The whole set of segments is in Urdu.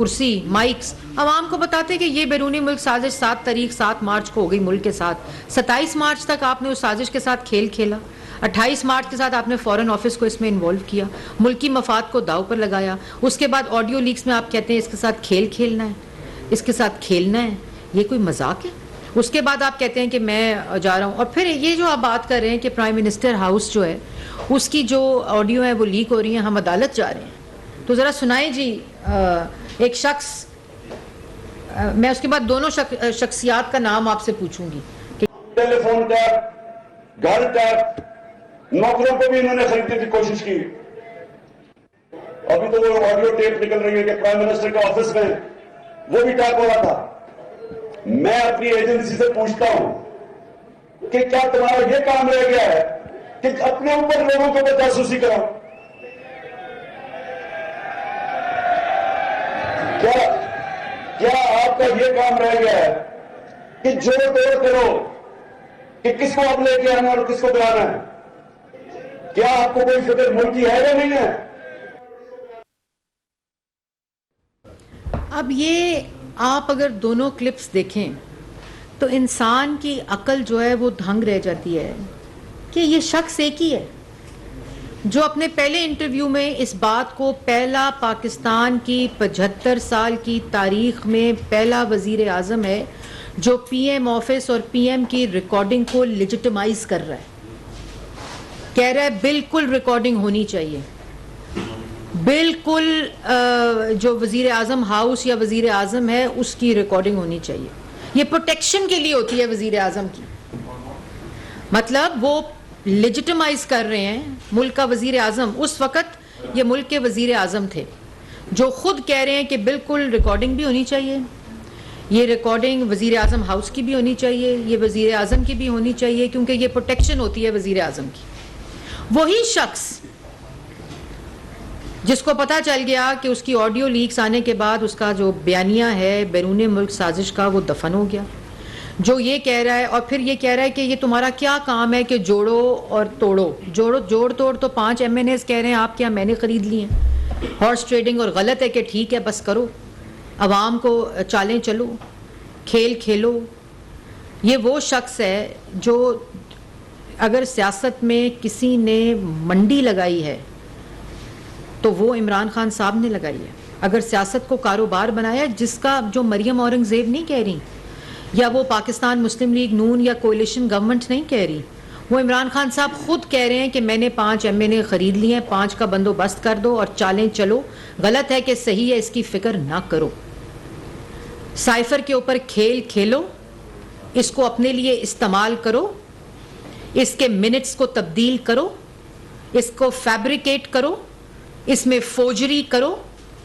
کرسی, مائکس, عوام کو بتاتے کہ یہ بیرونی ملک سازش 7 مارچ کو ہو گئی ملک کے ساتھ. 27 مارچ تک آپ نے اس سازش کے ساتھ کھیل کھیلا. 28 مارچ کے ساتھ آپ نے فورن آفس کو اس میں انوالو کیا, ملکی مفاد کو داؤ پر لگایا. اس کے بعد آڈیو لیکس میں آپ کہتے ہیں اس کے ساتھ کھیل کھیلنا ہے, اس کے ساتھ کھیلنا ہے. یہ کوئی مذاق ہے؟ اس کے بعد آپ کہتے ہیں کہ میں جا رہا ہوں. اور پھر یہ جو آپ بات کر رہے ہیں کہ پرائم منسٹر ہاؤس جو ہے اس کی جو آڈیو ہے وہ لیک ہو رہی ہیں, ہم عدالت جا رہے ہیں, تو ذرا سنائیں جی. ایک شخص, میں اس کے بعد دونوں شخصیات کا نام آپ سے پوچھوں گی. ٹیلی فون کر, گھر کر, نوکروں کو بھی انہوں نے خریدنے کی کوشش کی. ابھی تو وہ آڈیو ٹیپ نکل رہی ہے کہ پرائم منسٹر کے آفس میں وہ بھی ٹیپ ہو رہا تھا. میں اپنی ایجنسی سے پوچھتا ہوں کہ کیا تمہارا یہ کام رہ گیا ہے کہ اپنے اوپر لوگوں کو جاسوسی کرو؟ کیا آپ کا یہ کام رہ گیا ہے کہ جوڑ توڑ کرو کہ کس کو اب لے کے آنا اور کس کو بلانا ہے؟ کیا آپ کو کوئی فکر ملک کی ہے یا نہیں ہے؟ اب یہ آپ اگر دونوں کلپس دیکھیں تو انسان کی عقل جو ہے وہ دھنگ رہ جاتی ہے کہ یہ شخص ایک ہی ہے جو اپنے پہلے انٹرویو میں اس بات کو پہلا پاکستان کی 75 سال کی تاریخ میں پہلا وزیر اعظم ہے جو پی ایم آفس اور پی ایم کی ریکارڈنگ کو لیجٹمائز کر رہا ہے. کہہ رہا ہے بالکل ریکارڈنگ ہونی چاہیے, بالکل جو وزیر اعظم ہاؤس یا وزیر اعظم ہے اس کی ریکارڈنگ ہونی چاہیے. یہ پروٹیکشن کے لیے ہوتی ہے وزیر اعظم کی, مطلب وہ لیجٹمائز کر رہے ہیں ملک کا وزیر اعظم. اس وقت یہ ملک کے وزیر اعظم تھے جو خود کہہ رہے ہیں کہ بالکل ریکارڈنگ بھی ہونی چاہیے, یہ ریکارڈنگ وزیر اعظم ہاؤس کی بھی ہونی چاہیے, یہ وزیر اعظم کی بھی ہونی چاہیے, کیونکہ یہ پروٹیکشن ہوتی ہے وزیر اعظم کی. وہی شخص جس کو پتا چل گیا کہ اس کی آڈیو لیکس آنے کے بعد اس کا جو بیانیہ ہے بیرون ملک سازش کا وہ دفن ہو گیا, جو یہ کہہ رہا ہے اور پھر یہ کہہ رہا ہے کہ یہ تمہارا کیا کام ہے کہ جوڑو اور توڑو. جوڑ توڑ تو 5 MNAs کہہ رہے ہیں آپ کیا میں نے خرید لی ہیں. ہارس ٹریڈنگ اور غلط ہے کہ ٹھیک ہے بس کرو, عوام کو چالیں چلو, کھیل کھیلو. یہ وہ شخص ہے جو اگر سیاست میں کسی نے منڈی لگائی ہے تو وہ عمران خان صاحب نے لگائی ہے. اگر سیاست کو کاروبار بنایا, جس کا جو مریم اورنگزیب نہیں کہہ رہی یا وہ پاکستان مسلم لیگ نون یا کولیشن گورنمنٹ نہیں کہہ رہی, وہ عمران خان صاحب خود کہہ رہے ہیں کہ میں نے 5 MNA خرید لی ہیں, 5 کا بندوبست کر دو اور چالیں چلو. غلط ہے کہ صحیح ہے اس کی فکر نہ کرو. سائفر کے اوپر کھیل کھیلو, اس کو اپنے لیے استعمال کرو, اس کے منٹس کو تبدیل کرو, اس کو فیبریکیٹ کرو, اس میں فوجری کرو,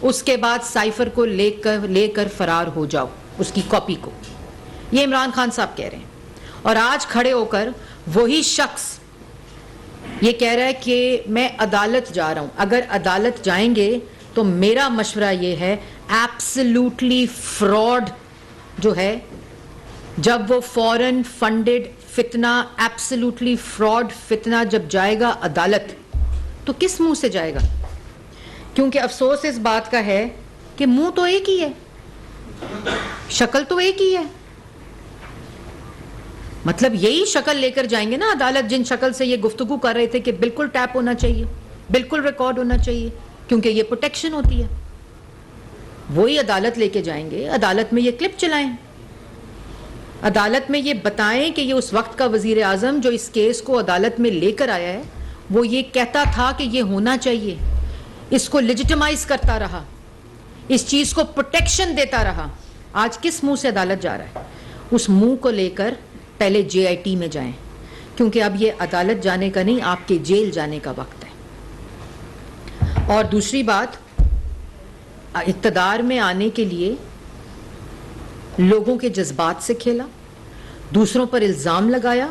اس کے بعد سائفر کو لے کر فرار ہو جاؤ, اس کی کاپی کو. یہ عمران خان صاحب کہہ رہے ہیں. اور آج کھڑے ہو کر وہی شخص یہ کہہ رہا ہے کہ میں عدالت جا رہا ہوں. اگر عدالت جائیں گے تو میرا مشورہ یہ ہے ایبسلوٹلی فراڈ جو ہے, جب وہ فورن فنڈڈ فتنہ, ایبسلوٹلی فراڈ فتنہ جب جائے گا عدالت تو کس منہ سے جائے گا؟ کیونکہ افسوس اس بات کا ہے کہ منہ تو ایک ہی ہے, شکل تو ایک ہی ہے. مطلب یہی شکل لے کر جائیں گے نا عدالت جن شکل سے یہ گفتگو کر رہے تھے کہ بالکل ٹیپ ہونا چاہیے, بالکل ریکارڈ ہونا چاہیے, کیونکہ یہ پروٹیکشن ہوتی ہے. وہی عدالت لے کے جائیں گے, عدالت میں یہ کلپ چلائیں, عدالت میں یہ بتائیں کہ یہ اس وقت کا وزیر اعظم جو اس کیس کو عدالت میں لے کر آیا ہے وہ یہ کہتا تھا کہ یہ ہونا چاہیے, اس کو لیجٹمائز کرتا رہا, اس چیز کو پروٹیکشن دیتا رہا. آج کس منہ سے عدالت جا رہا ہے؟ اس منہ کو لے کر پہلے JIT میں جائیں, کیونکہ اب یہ عدالت جانے کا نہیں, آپ کے جیل جانے کا وقت ہے. اور دوسری بات, اقتدار میں آنے کے لیے لوگوں کے جذبات سے کھیلا, دوسروں پر الزام لگایا,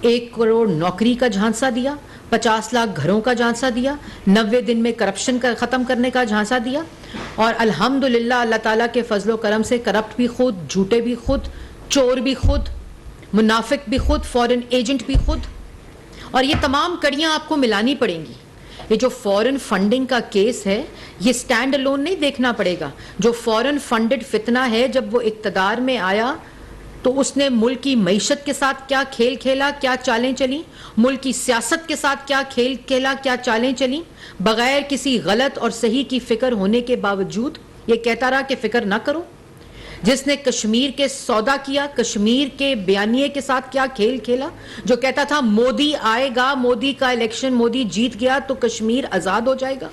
1 کروڑ نوکری کا جھانسا دیا, 50 لاکھ گھروں کا جھانسا دیا, 90 دن میں کرپشن ختم کرنے کا جھانسا دیا. اور الحمدللہ اللہ تعالیٰ کے فضل و کرم سے کرپٹ بھی خود, جھوٹے بھی خود, چور بھی خود, منافق بھی خود, فورن ایجنٹ بھی خود. اور یہ تمام کڑیاں آپ کو ملانی پڑیں گی. یہ جو فورن فنڈنگ کا کیس ہے یہ سٹینڈ الون نہیں دیکھنا پڑے گا. جو فورن فنڈڈ فتنہ ہے جب وہ اقتدار میں آیا تو اس نے ملک کی معیشت کے ساتھ کیا کھیل کھیلا, کیا چالیں چلیں, ملک کی سیاست کے ساتھ کیا کھیل کھیلا, کیا چالیں چلیں, بغیر کسی غلط اور صحیح کی فکر ہونے کے باوجود یہ کہتا رہا کہ فکر نہ کرو. جس نے کشمیر کے سودا کیا, کشمیر کے بیانیے کے ساتھ کیا کھیل کھیلا, جو کہتا تھا مودی آئے گا, مودی کا الیکشن مودی جیت گیا تو کشمیر آزاد ہو جائے گا.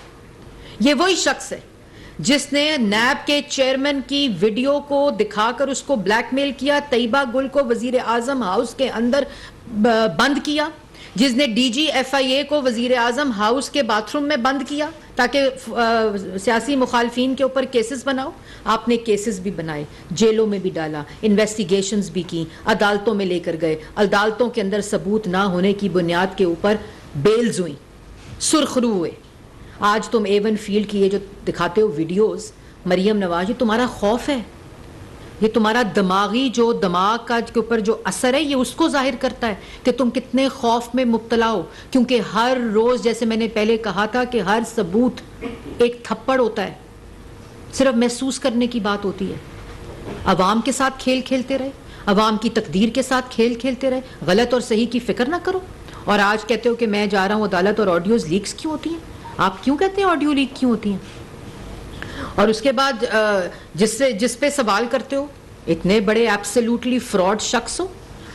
یہ وہی شخص ہے جس نے نیب کے چیئرمین کی ویڈیو کو دکھا کر اس کو بلیک میل کیا, طیبہ گل کو وزیر اعظم ہاؤس کے اندر بند کیا, جس نے ڈی جی ایف آئی اے کو وزیر اعظم ہاؤس کے باتھ روم میں بند کیا تاکہ سیاسی مخالفین کے اوپر کیسز بناؤ. آپ نے کیسز بھی بنائے, جیلوں میں بھی ڈالا, انویسٹیگیشنز بھی کی, عدالتوں میں لے کر گئے, عدالتوں کے اندر ثبوت نہ ہونے کی بنیاد کے اوپر بیلز ہوئیں, سرخرو ہوئے. آج تم ایون فیلڈ کی یہ جو دکھاتے ہو ویڈیوز, مریم نواز, یہ تمہارا خوف ہے, یہ تمہارا دماغی جو دماغ کا کے اوپر جو اثر ہے یہ اس کو ظاہر کرتا ہے کہ تم کتنے خوف میں مبتلا ہو. کیونکہ ہر روز, جیسے میں نے پہلے کہا تھا کہ ہر ثبوت ایک تھپڑ ہوتا ہے, صرف محسوس کرنے کی بات ہوتی ہے. عوام کے ساتھ کھیل کھیلتے رہے, عوام کی تقدیر کے ساتھ کھیل کھیلتے رہے, غلط اور صحیح کی فکر نہ کرو. اور آج کہتے ہو کہ میں جا رہا ہوں عدالت, اور آڈیوز لیکس کیوں ہوتی ہیں؟ آپ کیوں کہتے ہیں آڈیو لیک کیوں ہوتی ہیں؟ اور اس کے بعد جس پہ سوال کرتے ہو, اتنے بڑے ایبسلیوٹلی فراڈ شخص ہو,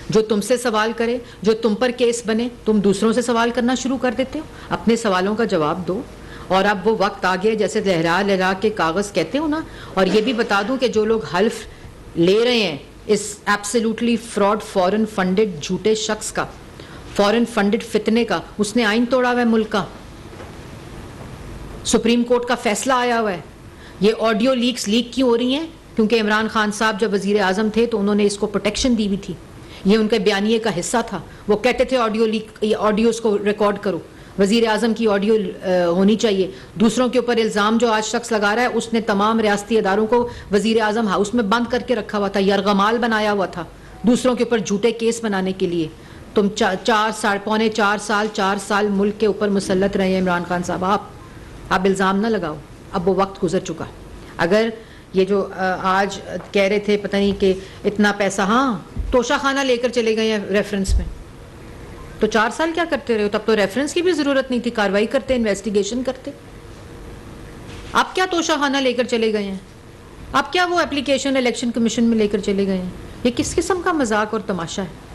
جو تم سے سوال کرے, جو تم پر کیس بنے, تم دوسروں سے سوال کرنا شروع کر دیتے ہو. اپنے سوالوں کا جواب دو. اور اب وہ وقت آ گیا, جیسے لہرا لہرا کے کاغذ کہتے ہو نا. اور یہ بھی بتا دوں کہ جو لوگ حلف لے رہے ہیں اس ایبسلیوٹلی فراڈ فورن فنڈڈ جھوٹے شخص کا, فورن فنڈڈ فتنے کا, اس نے آئین توڑا ہوا ہے ملک کا. سپریم کورٹ کا فیصلہ آیا ہوا ہے. یہ آڈیو لیکس لیک کیوں ہو رہی ہیں؟ کیونکہ عمران خان صاحب جب وزیر اعظم تھے تو انہوں نے اس کو پروٹیکشن دی ہوئی تھی. یہ ان کے بیانیے کا حصہ تھا. وہ کہتے تھے آڈیو لیک, آڈیوز کو ریکارڈ کرو, وزیر اعظم کی آڈیو ہونی چاہیے. دوسروں کے اوپر الزام جو آج شخص لگا رہا ہے, اس نے تمام ریاستی اداروں کو وزیر اعظم ہاؤس میں بند کر کے رکھا ہوا تھا, یرغمال بنایا ہوا تھا دوسروں کے اوپر جھوٹے کیس بنانے کے لیے. تم 4 سال ملک کے اوپر مسلط رہے ہیں عمران خان صاحب. آپ الزام نہ لگاؤ, اب وہ وقت گزر چکا. اگر یہ جو آج کہہ رہے تھے پتہ نہیں کہ اتنا پیسہ, ہاں توشہ خانہ لے کر چلے گئے ہیں ریفرنس میں, تو 4 سال کیا کرتے رہے ہو؟ تب تو ریفرنس کی بھی ضرورت نہیں تھی, کاروائی کرتے, انویسٹیگیشن کرتے. آپ کیا توشہ خانہ لے کر چلے گئے ہیں؟ آپ کیا وہ اپلیکیشن الیکشن کمیشن میں لے کر چلے گئے ہیں؟ یہ کس قسم کا مذاق اور تماشا ہے؟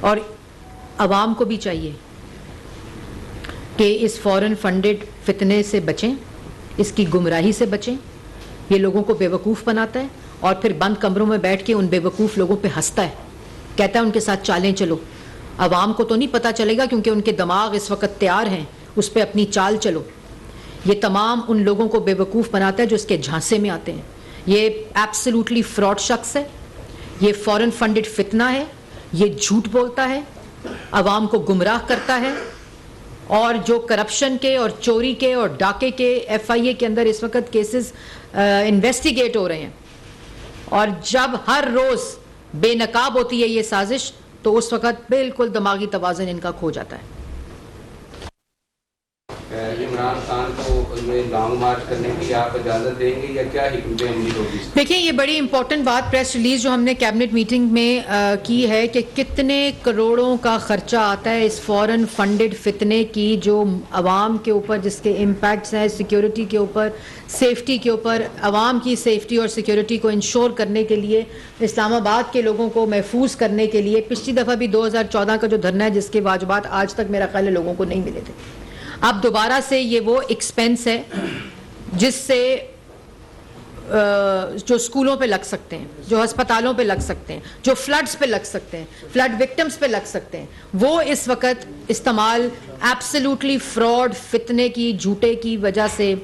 اور عوام کو بھی چاہیے کہ اس فورن فنڈڈ فتنے سے بچیں, اس کی گمراہی سے بچیں. یہ لوگوں کو بیوقوف بناتا ہے اور پھر بند کمروں میں بیٹھ کے ان بیوقوف لوگوں پہ ہنستا ہے, کہتا ہے ان کے ساتھ چالیں چلو. عوام کو تو نہیں پتہ چلے گا کیونکہ ان کے دماغ اس وقت تیار ہیں, اس پہ اپنی چال چلو. یہ تمام ان لوگوں کو بیوقوف بناتا ہے جو اس کے جھانسے میں آتے ہیں. یہ ایبسلیوٹلی فراڈ شخص ہے, یہ فورن فنڈڈ فتنہ ہے, یہ جھوٹ بولتا ہے, عوام کو گمراہ کرتا ہے. اور جو کرپشن کے اور چوری کے اور ڈاکے کے ایف آئی اے کے اندر اس وقت کیسز انویسٹیگیٹ ہو رہے ہیں, اور جب ہر روز بے نقاب ہوتی ہے یہ سازش, تو اس وقت بالکل دماغی توازن ان کا کھو جاتا ہے. عمران خان کو لانگ مارچ کرنے کی آپ اجازت دیں گے یا کیا حکمت عملی ہوگی؟ دیکھیں, یہ بڑی امپورٹنٹ بات پریس ریلیز جو ہم نے کیبنٹ میٹنگ میں کی ہے کہ کتنے کروڑوں کا خرچہ آتا ہے اس فورن فنڈڈ فتنے کی, جو عوام کے اوپر جس کے امپیکٹس ہیں, سیکیورٹی کے اوپر, سیفٹی کے اوپر, عوام کی سیفٹی اور سیکیورٹی کو انشور کرنے کے لیے, اسلام آباد کے لوگوں کو محفوظ کرنے کے لیے. پچھلی دفعہ بھی 2014 کا جو دھرنا ہے جس کے واجبات آج تک میرا خیال ہے لوگوں کو نہیں ملے تھے, اب دوبارہ سے یہ وہ ایکسپینس ہے جس سے جو اسکولوں پہ لگ سکتے ہیں, جو ہسپتالوں پہ لگ سکتے ہیں, جو فلڈز پہ لگ سکتے ہیں, فلڈ وکٹمز پہ لگ سکتے ہیں, وہ اس وقت استعمال ایبسلیوٹلی فراڈ فتنے کی, جھوٹے کی وجہ سے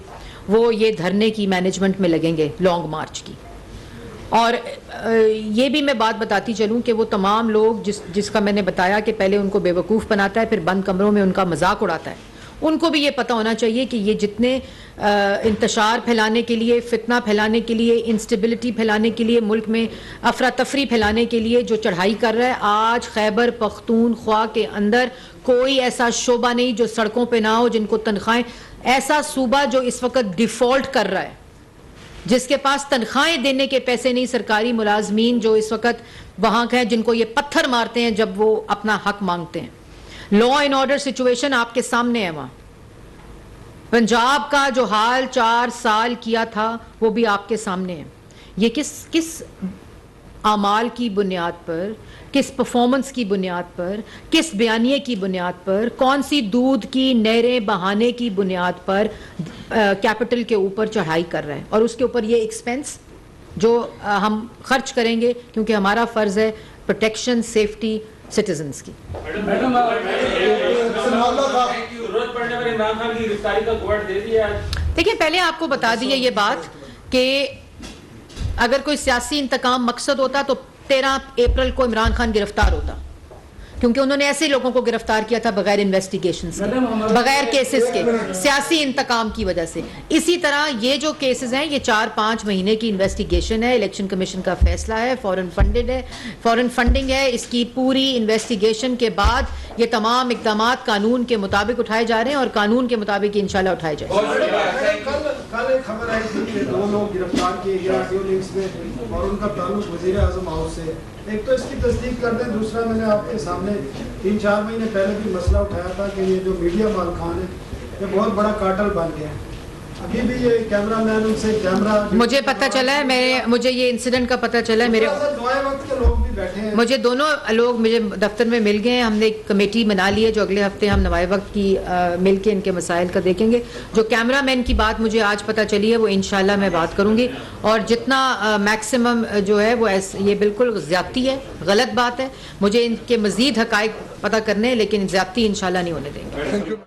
وہ یہ دھرنے کی مینجمنٹ میں لگیں گے, لانگ مارچ کی. اور یہ بھی میں بات بتاتی چلوں کہ وہ تمام لوگ جس کا میں نے بتایا کہ پہلے ان کو بیوقوف بناتا ہے, پھر بند کمروں میں ان کا مذاق اڑاتا ہے, ان کو بھی یہ پتہ ہونا چاہیے کہ یہ جتنے انتشار پھیلانے کے لیے، فتنہ پھیلانے کے لیے، انسٹیبلٹی پھیلانے کے لیے، ملک میں افراتفری پھیلانے کے لیے جو چڑھائی کر رہا ہے، آج خیبر پختونخوا کے اندر کوئی ایسا شعبہ نہیں جو سڑکوں پہ نہ ہو، جن کو تنخواہیں، ایسا صوبہ جو اس وقت ڈیفالٹ کر رہا ہے، جس کے پاس تنخواہیں دینے کے پیسے نہیں، سرکاری ملازمین جو اس وقت وہاں کے ہیں، جن کو یہ پتھر مارتے ہیں جب وہ اپنا حق مانگتے ہیں. لا اینڈ آرڈر سچویشن آپ کے سامنے ہے. وہاں پنجاب کا جو حال 4 سال کیا تھا وہ بھی آپ کے سامنے ہے. یہ کس اعمال کی بنیاد پر، کس پرفارمنس کی بنیاد پر، کس بیانیے کی بنیاد پر، کون سی دودھ کی نہریں بہانے کی بنیاد پر کیپٹل کے اوپر چڑھائی کر رہا ہے، اور اس کے اوپر یہ ایکسپینس جو ہم خرچ کریں گے کیونکہ ہمارا فرض ہے پروٹیکشن، سیفٹی سٹیزنز کی. دیکھیں پہلے آپ کو بتا دی ہے یہ بات کہ اگر کوئی سیاسی انتقام مقصد ہوتا تو 13 اپریل کو عمران خان گرفتار ہوتا، کیونکہ انہوں نے ایسے لوگوں کو گرفتار کیا تھا بغیر انویسٹیگیشنز کے، بغیر کیسز کے، سیاسی انتقام کی وجہ سے. اسی طرح یہ جو کیسز ہیں یہ 4-5 مہینے کی انویسٹیگیشن ہے، الیکشن کمیشن کا فیصلہ ہے، فورن فنڈنگ ہے. اس کی پوری انویسٹیگیشن کے بعد یہ تمام اقدامات قانون کے مطابق اٹھائے جا رہے ہیں اور قانون کے مطابق انشاءاللہ اٹھائے جائیں گے. کل ایک خبر آئی تھی کہ 2 لوگ گرفتار کیے گئے آڈیو لنکس میں اور ان کا تعلق وزیر اعظم ہاؤس سے. ایک تو اس کی تصدیق کر دیں، دوسرا میں نے آپ کے سامنے 3-4 مہینے پہلے بھی مسئلہ اٹھایا تھا کہ یہ جو میڈیا مالکان ہے یہ بہت بڑا کارٹل بن گیا ہے. ابھی بھی یہ کیمرہ مین ان سے کیمرہ، مجھے پتہ چلا ہے، مجھے یہ انسیڈنٹ کا پتہ چلا ہے. دعائیں وقت کے لوگ بھی بیٹھے ہیں. مجھے دونوں لوگ مجھے دفتر میں مل گئے ہیں. ہم نے ایک کمیٹی بنا لی ہے جو اگلے ہفتے ہم نوائے وقت کی مل کے ان کے مسائل کا دیکھیں گے. جو کیمرہ مین کی بات مجھے آج پتہ چلی ہے وہ انشاءاللہ میں بات کروں گی، اور جتنا میکسیمم جو ہے وہ یہ بالکل زیادتی ہے، غلط بات ہے. مجھے ان کے مزید حقائق پتہ کرنے ہیں لیکن زیادتی انشاءاللہ نہیں ہونے دیں گے.